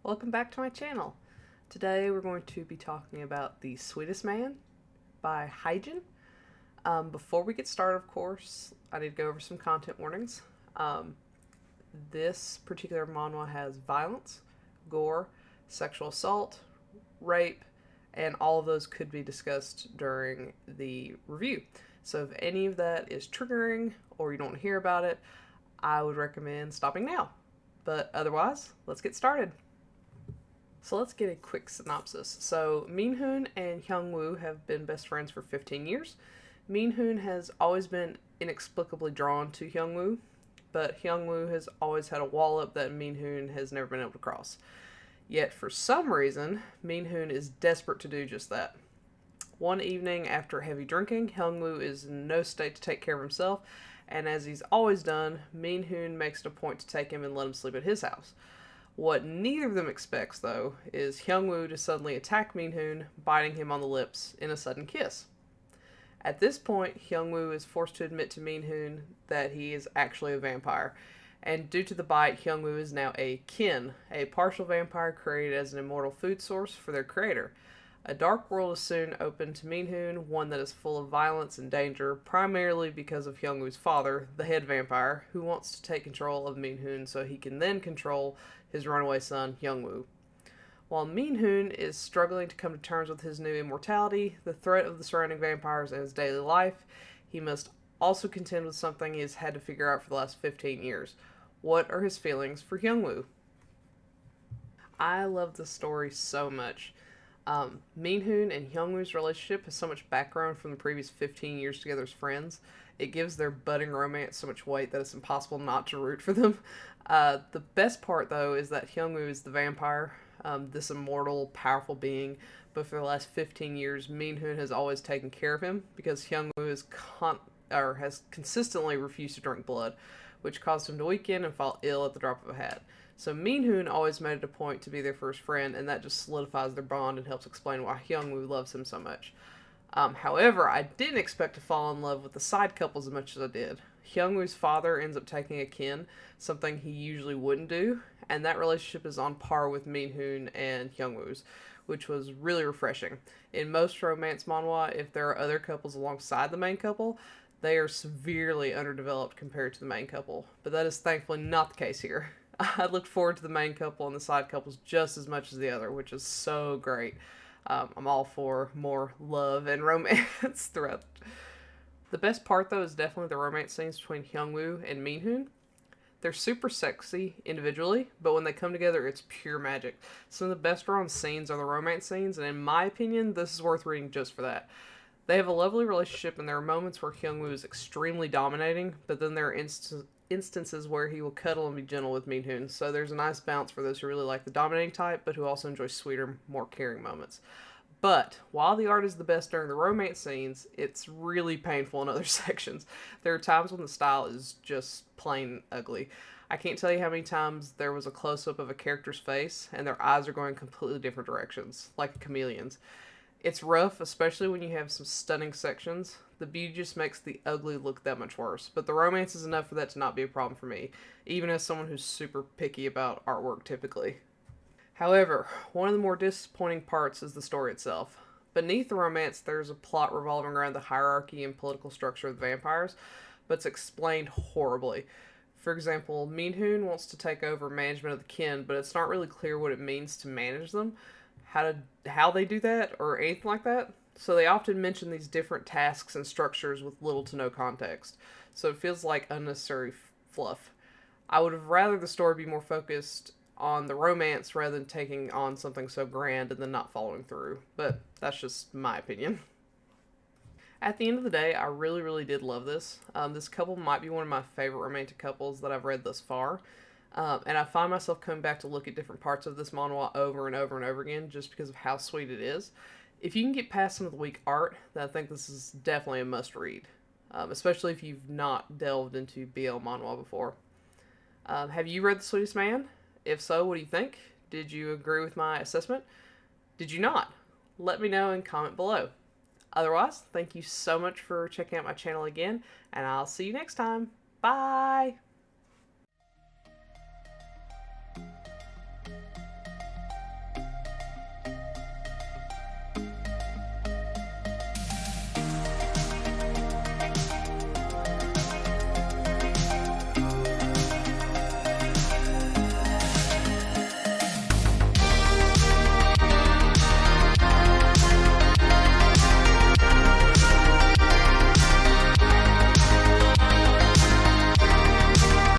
Welcome back to my channel. Today we're going to be talking about The Sweetest Man by Haejin. Before we get started, of course, I need to go over some content warnings. This particular manhwa has violence, gore, sexual assault, rape, and all of those could be discussed during the review. So if any of that is triggering or you don't hear about it, I would recommend stopping now. But otherwise, let's get started. So let's get a quick synopsis. So Minhoon and Hyungwoo have been best friends for 15 years. Minhoon has always been inexplicably drawn to Hyungwoo, but Hyungwoo has always had a wall up that Minhoon has never been able to cross. Yet for some reason, Minhoon is desperate to do just that. One evening after heavy drinking, Hyungwoo is in no state to take care of himself, and as he's always done, Minhoon makes it a point to take him and let him sleep at his house. What neither of them expects, though, is Hyungwoo to suddenly attack Minhoon, biting him on the lips in a sudden kiss. At this point, Hyungwoo is forced to admit to Minhoon that he is actually a vampire, and due to the bite, Hyungwoo is now a kin, a partial vampire created as an immortal food source for their creator. A dark world is soon opened to Minhoon, one that is full of violence and danger, primarily because of Hyungwoo's father, the head vampire, who wants to take control of Minhoon so he can then control his runaway son, Hyungwoo. While Minhoon is struggling to come to terms with his new immortality, the threat of the surrounding vampires in his daily life, he must also contend with something he has had to figure out for the last 15 years. What are his feelings for Hyungwoo? I love this story so much. Minhoon and Hyungwoo's relationship has so much background from the previous 15 years together as friends. It gives their budding romance so much weight that it's impossible not to root for them. The best part, though, is that Hyungwoo is the vampire, this immortal, powerful being, but for the last 15 years, Minhoon has always taken care of him because Hyungwoo has consistently refused to drink blood, which caused him to weaken and fall ill at the drop of a hat. So Minhoon always made it a point to be their first friend, and that just solidifies their bond and helps explain why Hyungwoo loves him so much. However, I didn't expect to fall in love with the side couples as much as I did. Hyungwoo's father ends up taking a kin, something he usually wouldn't do, and that relationship is on par with Minhoon and Hyungwoo's, which was really refreshing. In most romance manhwa, if there are other couples alongside the main couple, they are severely underdeveloped compared to the main couple, but that is thankfully not the case here. I looked forward to the main couple and the side couples just as much as the other, which is so great. I'm all for more love and romance throughout. The best part, though, is definitely the romance scenes between Hyungwoo and Minhoon. They're super sexy individually, but when they come together, it's pure magic. Some of the best drawn scenes are the romance scenes, and in my opinion, this is worth reading just for that. They have a lovely relationship, and there are moments where Hyungwoo is extremely dominating, but then there are instances where he will cuddle and be gentle with Minhoon, so there's a nice balance for those who really like the dominating type, but who also enjoy sweeter, more caring moments. But while the art is the best during the romance scenes, it's really painful in other sections. There are times when the style is just plain ugly. I can't tell you how many times there was a close-up of a character's face, and their eyes are going completely different directions, like a chameleon's. It's rough, especially when you have some stunning sections. The beauty just makes the ugly look that much worse, but the romance is enough for that to not be a problem for me, even as someone who's super picky about artwork typically. However, one of the more disappointing parts is the story itself. Beneath the romance, there's a plot revolving around the hierarchy and political structure of the vampires, but it's explained horribly. For example, Minhoon wants to take over management of the kin, but it's not really clear what it means to manage them, how they do that, or anything like that. So they often mention these different tasks and structures with little to no context. So it feels like unnecessary fluff. I would have rather the story be more focused on the romance rather than taking on something so grand and then not following through. But that's just my opinion. At the end of the day, I really, really did love this. This couple might be one of my favorite romantic couples that I've read thus far. And I find myself coming back to look at different parts of this manhwa over and over and over again just because of how sweet it is. If you can get past some of the weak art, then I think this is definitely a must-read, especially if you've not delved into BL manhwa before. Have you read The Sweetest Man? If so, what do you think? Did you agree with my assessment? Did you not? Let me know and comment below. Otherwise, thank you so much for checking out my channel again, and I'll see you next time. Bye!